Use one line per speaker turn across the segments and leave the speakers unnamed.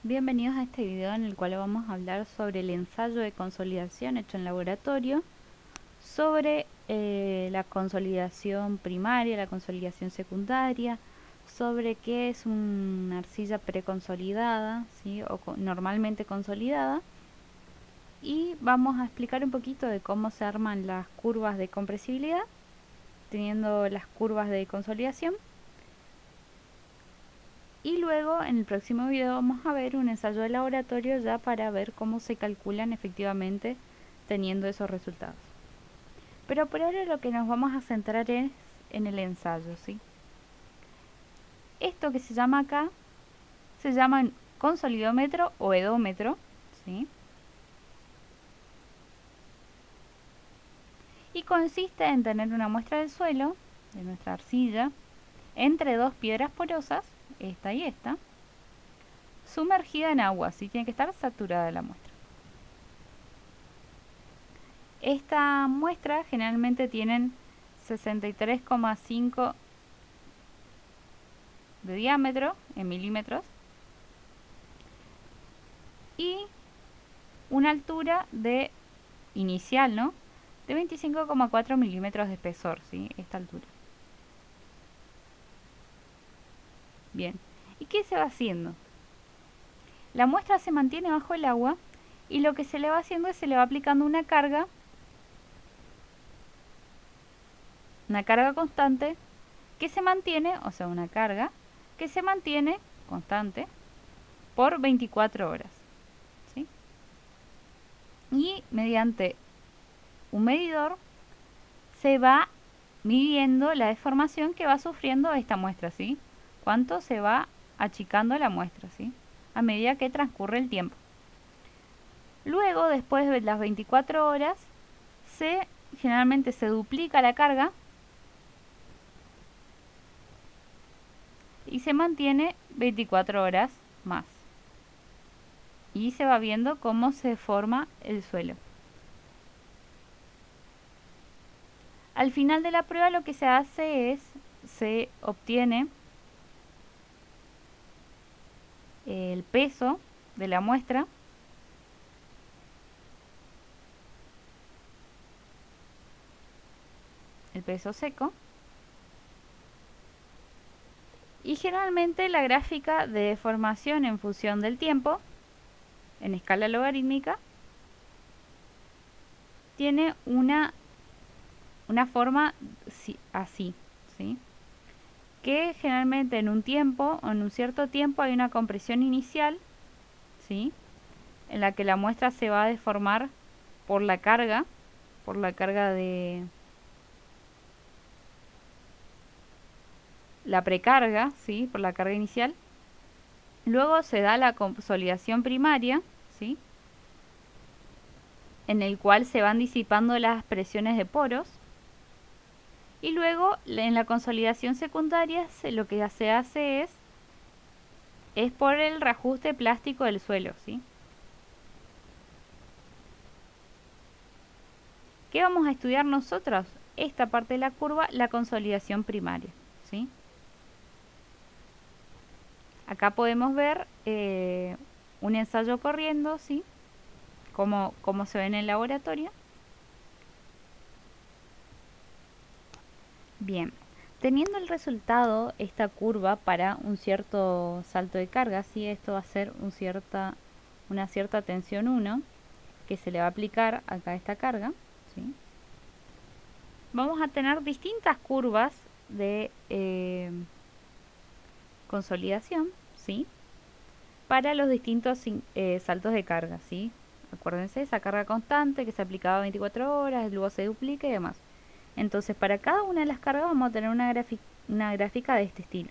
Bienvenidos a este video en el cual vamos a hablar sobre el ensayo de consolidación hecho en laboratorio, sobre la consolidación primaria, la consolidación secundaria, sobre qué es una arcilla preconsolidada, ¿sí? o normalmente consolidada, y vamos a explicar un poquito de cómo se arman las curvas de compresibilidad, teniendo las curvas de consolidación. Y luego en el próximo video vamos a ver un ensayo de laboratorio ya para ver cómo se calculan efectivamente teniendo esos resultados. Pero por ahora lo que nos vamos a centrar es en el ensayo, ¿sí? Esto que se llama acá se llama consolidómetro o edómetro, ¿sí? Y consiste en tener una muestra del suelo, de nuestra arcilla, entre dos piedras porosas, esta y esta, sumergida en agua, ¿sí? Tiene que estar saturada la muestra. Esta muestra generalmente tienen 63,5 de diámetro en milímetros y una altura de inicial, ¿no? De 25,4 milímetros de espesor, ¿sí? Esta altura. Bien. ¿Y qué se va haciendo? La muestra se mantiene bajo el agua y lo que se le va haciendo es se le va aplicando una carga constante que se mantiene, o sea, una carga que se mantiene constante por 24 horas. ¿Sí? Y mediante un medidor se va midiendo la deformación que va sufriendo esta muestra, ¿sí? Cuánto se va achicando la muestra, ¿sí? A medida que transcurre el tiempo. Luego, después de las 24 horas, generalmente se duplica la carga y se mantiene 24 horas más. Y se va viendo cómo se forma el suelo. Al final de la prueba lo que se hace es, se obtiene el peso de la muestra el peso seco y generalmente la gráfica de deformación en función del tiempo en escala logarítmica tiene una forma así, ¿sí? Que generalmente en un tiempo o en un cierto tiempo hay una compresión inicial, ¿sí? En la que la muestra se va a deformar por la carga de la precarga, ¿sí? Por la carga inicial. Luego se da la consolidación primaria, ¿sí? En el cual se van disipando las presiones de poros. Y luego en la consolidación secundaria lo que se hace es por el reajuste plástico del suelo, ¿sí? ¿Qué vamos a estudiar nosotros? Esta parte de la curva, la consolidación primaria, ¿sí? Acá podemos ver un ensayo corriendo, ¿sí? Como se ve en el laboratorio. Bien, teniendo el resultado, esta curva para un cierto salto de carga, ¿sí? Esto va a ser una cierta tensión 1 que se le va a aplicar acá a esta carga, ¿sí? Vamos a tener distintas curvas de consolidación, ¿sí? Para los distintos saltos de carga, ¿sí? Acuérdense, esa carga constante que se aplicaba 24 horas, luego se duplica y demás. Entonces, para cada una de las cargas vamos a tener una gráfica de este estilo.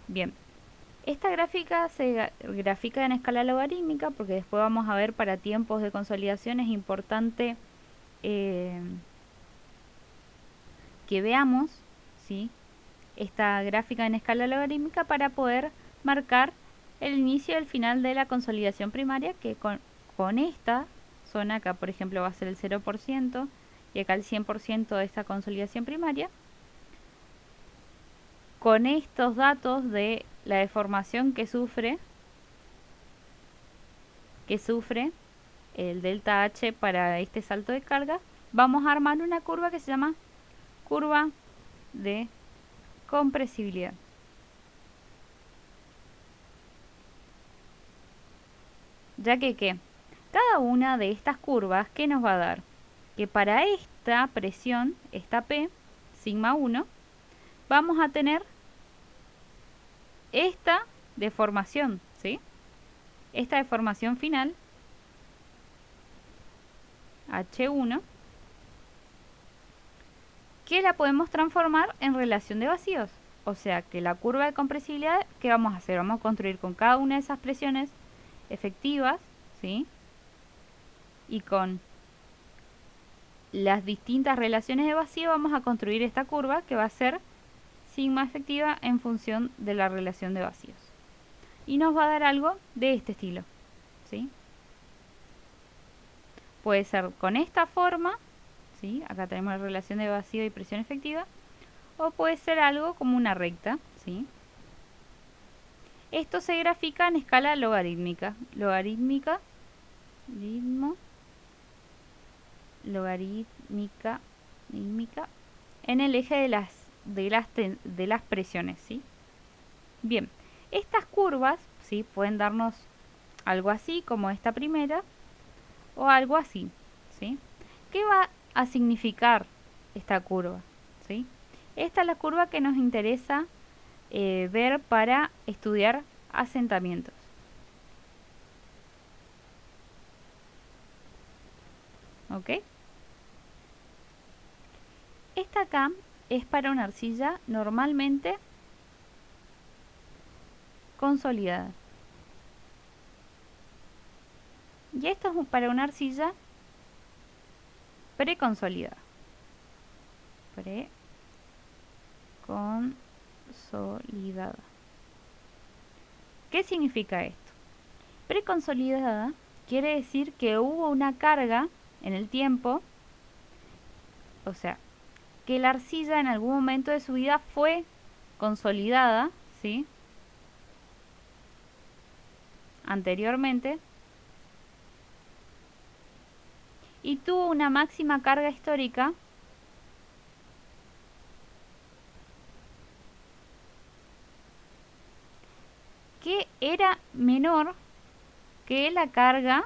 Bien, esta gráfica se grafica en escala logarítmica porque después vamos a ver para tiempos de consolidación es importante que veamos, ¿sí? Esta gráfica en escala logarítmica para poder marcar el inicio y el final de la consolidación primaria, que con esta zona acá por ejemplo va a ser el 0% y acá el 100% de esta consolidación primaria. Con estos datos de la deformación que sufre que sufre el delta H para este salto de carga, vamos a armar una curva que se llama curva de compresibilidad. Ya que cada una de estas curvas, ¿qué nos va a dar? Que para esta presión, esta P, sigma 1, vamos a tener esta deformación, ¿sí? Esta deformación final, H1, que la podemos transformar en relación de vacíos. O sea que la curva de compresibilidad, ¿qué vamos a hacer? Vamos a construir con cada una de esas presiones efectivas, ¿sí? Y con las distintas relaciones de vacío vamos a construir esta curva que va a ser sigma efectiva en función de la relación de vacíos. Y nos va a dar algo de este estilo, ¿sí? Puede ser con esta forma, ¿sí? Acá tenemos la relación de vacío y presión efectiva, o puede ser algo como una recta, ¿sí? Esto se grafica en escala logarítmica. Logarítmica en el eje de las presiones, ¿sí? Bien, estas curvas, ¿sí? Pueden darnos algo así como esta primera o algo así, ¿sí? ¿Qué va a significar esta curva? ¿Sí? Esta es la curva que nos interesa ver para estudiar asentamientos. ¿Ok? Esta acá es para una arcilla normalmente consolidada. Y esto es para una arcilla preconsolidada. Preconsolidada. ¿Qué significa esto? Preconsolidada quiere decir que hubo una carga en el tiempo, o sea, que la arcilla en algún momento de su vida fue consolidada, ¿sí? Anteriormente, y tuvo una máxima carga histórica que era menor que la carga,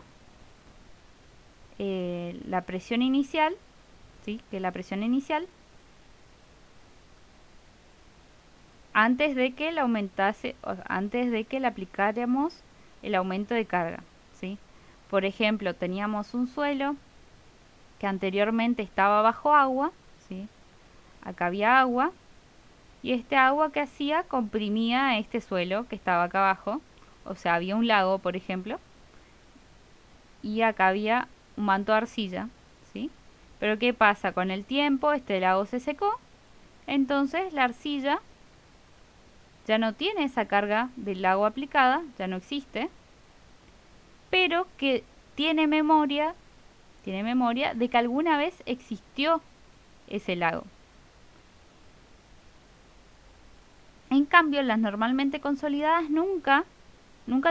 la presión inicial, ¿sí? Que la presión inicial antes de que la aumentase, o sea, antes de que le aplicáramos el aumento de carga, ¿sí? Por ejemplo, teníamos un suelo que anteriormente estaba bajo agua, ¿sí? Acá había agua, y este agua que hacía comprimía este suelo que estaba acá abajo, o sea, había un lago, por ejemplo, y acá había un manto de arcilla, ¿sí? Pero ¿qué pasa? Con el tiempo este lago se secó, entonces la arcilla ya no tiene esa carga del lago aplicada, ya no existe, pero que tiene memoria de que alguna vez existió ese lago. En cambio, las normalmente consolidadas nunca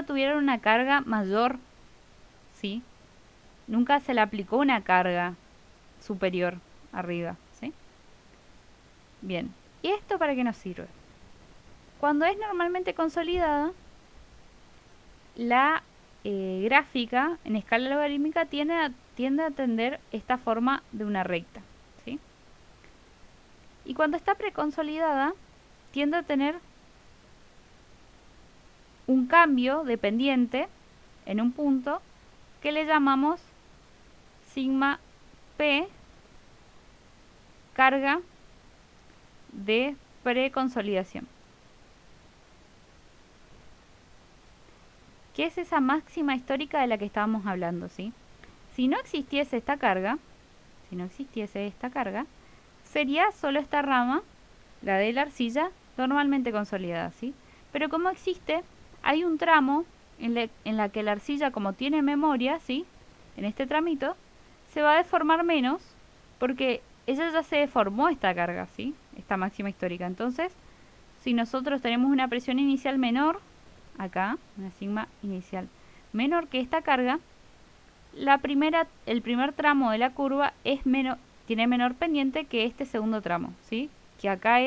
tuvieron una carga mayor, ¿sí? Nunca se le aplicó una carga superior arriba, ¿sí? Bien, ¿y esto para qué nos sirve? Cuando es normalmente consolidada, la gráfica en escala logarítmica tiende a tender esta forma de una recta, ¿sí? Y cuando está preconsolidada, tiende a tener un cambio dependiente en un punto que le llamamos sigma P carga de preconsolidación, que es esa máxima histórica de la que estábamos hablando, ¿sí? Si no existiese esta carga, sería solo esta rama, la de la arcilla, normalmente consolidada, ¿sí? Pero como existe, hay un tramo en la que la arcilla, como tiene memoria, ¿sí? En este tramito, se va a deformar menos porque ella ya se deformó esta carga, ¿sí? Esta máxima histórica. Entonces, si nosotros tenemos una presión inicial menor, acá, una sigma inicial menor que esta carga, el primer tramo de la curva tiene menor pendiente que este segundo tramo, ¿sí? Que acá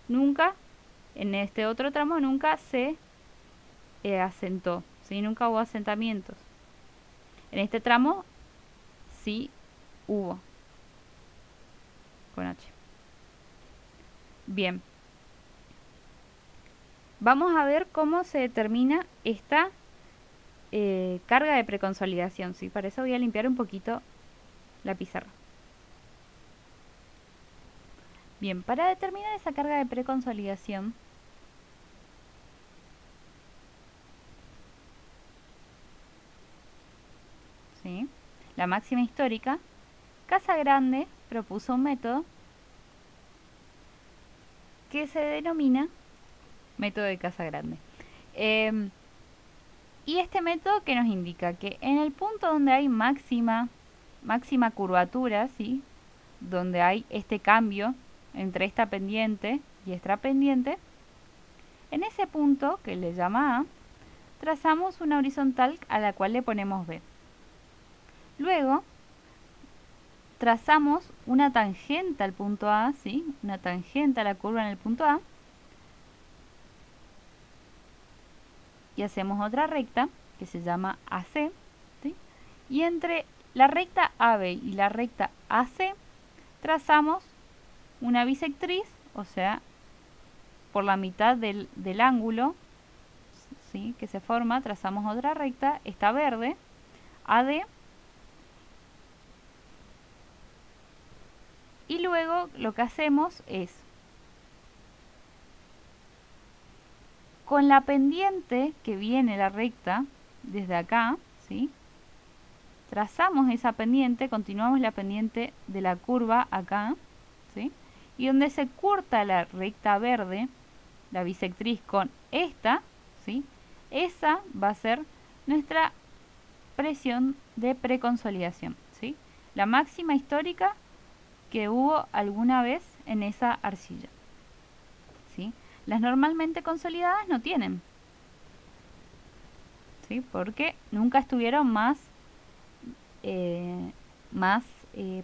nunca, en este otro tramo nunca se asentó, ¿sí? Nunca hubo asentamientos. En este tramo sí hubo, con H. Bien. Vamos a ver cómo se determina esta carga de preconsolidación, ¿sí? Para eso voy a limpiar un poquito la pizarra. Bien, para determinar esa carga de preconsolidación, ¿sí? La máxima histórica, Casagrande propuso un método que se denomina método de Casagrande. Y este método que nos indica que en el punto donde hay máxima curvatura, ¿sí? Donde hay este cambio entre esta pendiente y esta pendiente, en ese punto, que le llama A, trazamos una horizontal a la cual le ponemos B. Luego, trazamos una tangente al punto A, ¿sí? Una tangente a la curva en el punto A, y hacemos otra recta que se llama AC, ¿sí? Y entre la recta AB y la recta AC trazamos una bisectriz, o sea, por la mitad del ángulo, ¿sí? Que se forma, trazamos otra recta, esta verde, AD, y luego lo que hacemos es, con la pendiente que viene la recta, desde acá, ¿sí? Trazamos esa pendiente, continuamos la pendiente de la curva acá, ¿sí? Y donde se corta la recta verde, la bisectriz con esta, ¿sí? Esa va a ser nuestra presión de preconsolidación, ¿sí? La máxima histórica que hubo alguna vez en esa arcilla, ¿sí? Las normalmente consolidadas no tienen, ¿sí? Porque nunca estuvieron más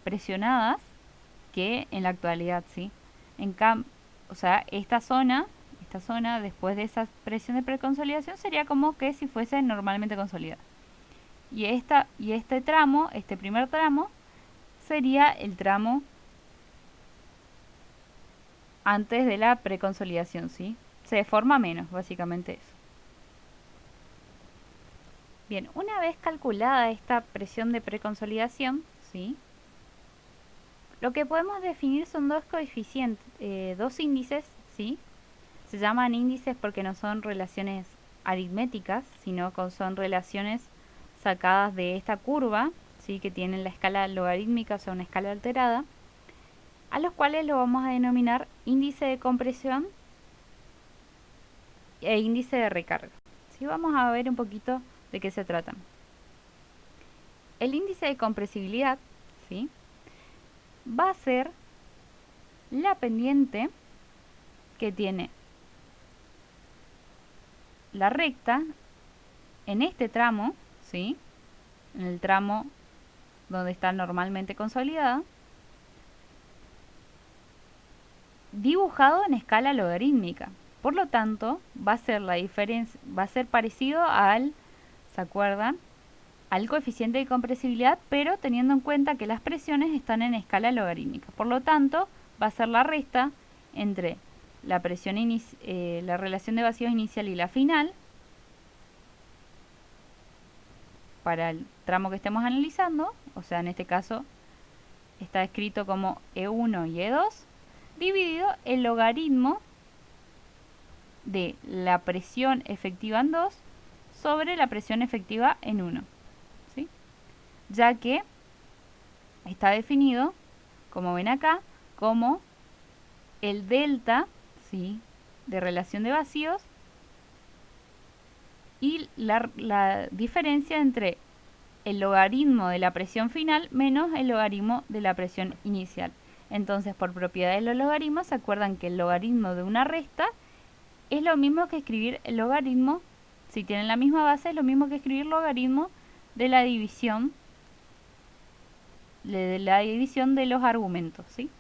presionadas que en la actualidad, ¿sí? O sea, esta zona después de esa presión de preconsolidación sería como que si fuese normalmente consolidada. Y este tramo, este primer tramo, sería el tramo antes de la preconsolidación, ¿sí? Se deforma menos, básicamente eso. Bien, una vez calculada esta presión de preconsolidación, ¿sí? Lo que podemos definir son dos coeficientes, dos índices, ¿sí? Se llaman índices porque no son relaciones aritméticas, sino que son relaciones sacadas de esta curva, ¿sí? Que tienen la escala logarítmica, o sea, una escala alterada, a los cuales lo vamos a denominar índice de compresión e índice de recarga. ¿Sí? Vamos a ver un poquito de qué se tratan. El índice de compresibilidad, ¿sí? Va a ser la pendiente que tiene la recta en este tramo, ¿sí? En el tramo donde está normalmente consolidada, dibujado en escala logarítmica. Por lo tanto, va a ser la diferencia, va a ser parecido al, ¿se acuerdan? Al coeficiente de compresibilidad, pero teniendo en cuenta que las presiones están en escala logarítmica. Por lo tanto, va a ser la resta entre la presión la relación de vacíos inicial y la final, para el tramo que estemos analizando, o sea, en este caso está escrito como E1 y E2, dividido el logaritmo de la presión efectiva en 2 sobre la presión efectiva en 1, ¿sí? Ya que está definido, como ven acá, como el delta, ¿sí? De relación de vacíos y la diferencia entre el logaritmo de la presión final menos el logaritmo de la presión inicial. Entonces, por propiedad de los logaritmos, se acuerdan que el logaritmo de una resta es lo mismo que escribir el logaritmo, Si tienen la misma base, es lo mismo que escribir logaritmo de la división de los argumentos, ¿sí?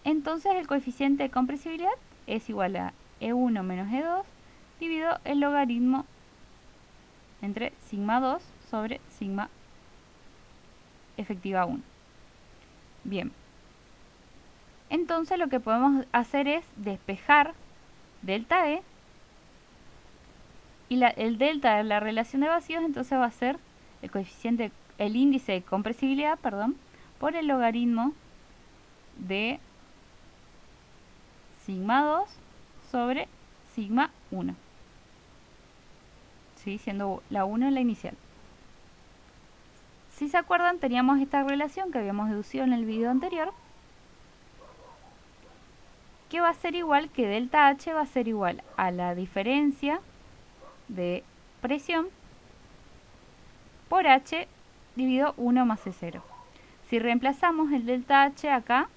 Entonces el coeficiente de compresibilidad es igual a E1 menos E2 dividido el logaritmo entre sigma 2 sobre sigma efectiva 1. Bien. Entonces lo que podemos hacer es despejar delta E y el delta de la relación de vacíos, entonces va a ser el coeficiente, el índice de compresibilidad, perdón, por el logaritmo de sigma 2 sobre sigma 1. ¿Sí? Siendo la 1 la inicial. Si se acuerdan, teníamos esta relación que habíamos deducido en el video anterior, que va a ser igual que delta H va a ser igual a la diferencia de presión por H dividido 1 más E0. Si reemplazamos el delta H acá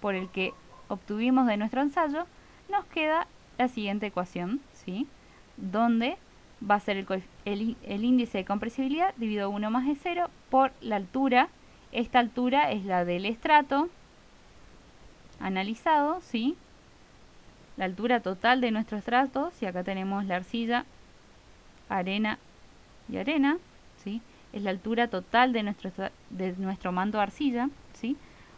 por el que obtuvimos de nuestro ensayo, nos queda la siguiente ecuación, ¿sí? Donde va a ser el índice de compresibilidad dividido 1 más E0 por la altura. Esta altura es la del estrato analizado, ¿sí? La altura total de nuestro estrato, si acá tenemos la arcilla, arena y arena, ¿sí? Es la altura total de nuestro manto de arcilla, ¿sí?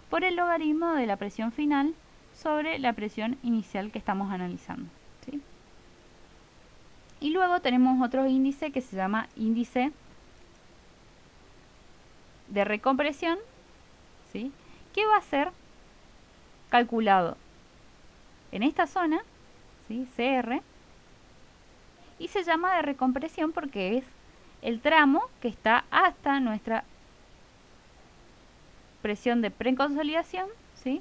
Por el logaritmo de la presión final sobre la presión inicial que estamos analizando, ¿sí? Y luego tenemos otro índice que se llama índice de recompresión, ¿sí? Que va a ser calculado en esta zona, ¿sí? CR, y se llama de recompresión porque es el tramo que está hasta nuestra presión de preconsolidación, ¿sí?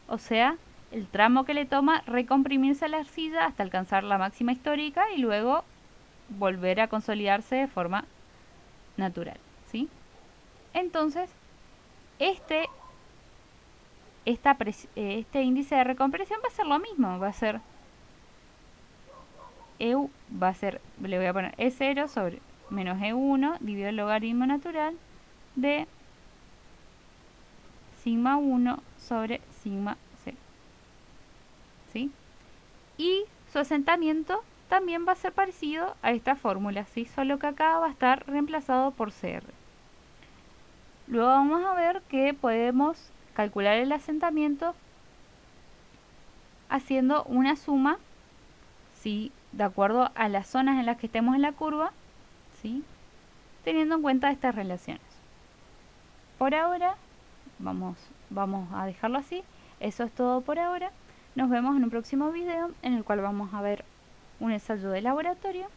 O sea, el tramo que le toma recomprimirse a la arcilla hasta alcanzar la máxima histórica y luego volver a consolidarse de forma natural, ¿sí? Entonces, este índice de recompresión va a ser lo mismo, va a ser EU, va a ser, le voy a poner E0 sobre menos E1 dividido el logaritmo natural de sigma 1 sobre sigma 0, ¿sí? Y su asentamiento también va a ser parecido a esta fórmula, ¿sí? Solo que acá va a estar reemplazado por CR. Luego vamos a ver que podemos calcular el asentamiento haciendo una suma, ¿sí? De acuerdo a las zonas en las que estemos en la curva, ¿sí? Teniendo en cuenta estas relaciones. Por ahora vamos a dejarlo así. Eso es todo por ahora. Nos vemos en un próximo video en el cual vamos a ver un ensayo de laboratorio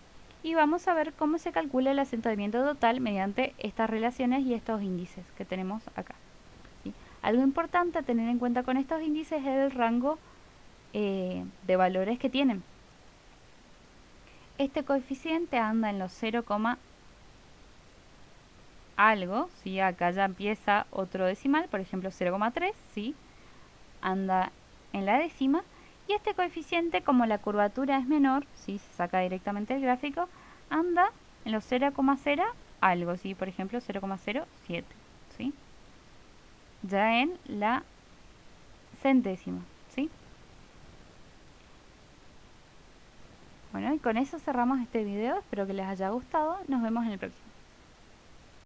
y vamos a ver cómo se calcula el asentamiento total mediante estas relaciones y estos índices que tenemos acá, ¿sí? Algo importante a tener en cuenta con estos índices es el rango de valores que tienen. Este coeficiente anda en los 0, algo, ¿sí? Acá ya empieza otro decimal, por ejemplo 0,3, ¿sí? Anda en la décima. Y este coeficiente, como la curvatura es menor, ¿sí? Se saca directamente el gráfico, anda en los 0,0 algo, ¿sí? Por ejemplo 0,07, ¿sí? Ya en la centésima, ¿sí? Bueno, y con eso cerramos este video. Espero que les haya gustado. Nos vemos en el próximo.